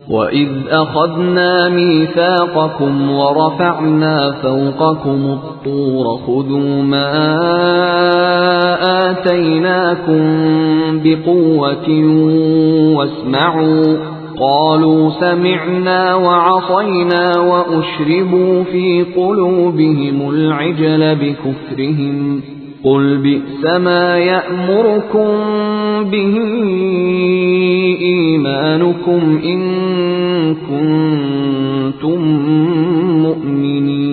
وَإِذْ أَخَذْنَا مِيثَاقَكُمْ وَرَفَعْنَا فَوْقَكُمُ الطُّورَ خُذُوا مَا آتَيْنَاكُمْ بِقُوَّةٍ وَاسْمَعُوا قَالُوا سَمِعْنَا وَعَصَيْنَا وَأُشْرِبُوا فِي قُلُوبِهِمُ الْعِجْلَ بِكُفْرِهِمْ قُلْ بِئْسَ مَا يَأْمُرُكُمْ بِهِ إِيمَانُكُمْ إِن كُنتُم مُّؤْمِنِينَ।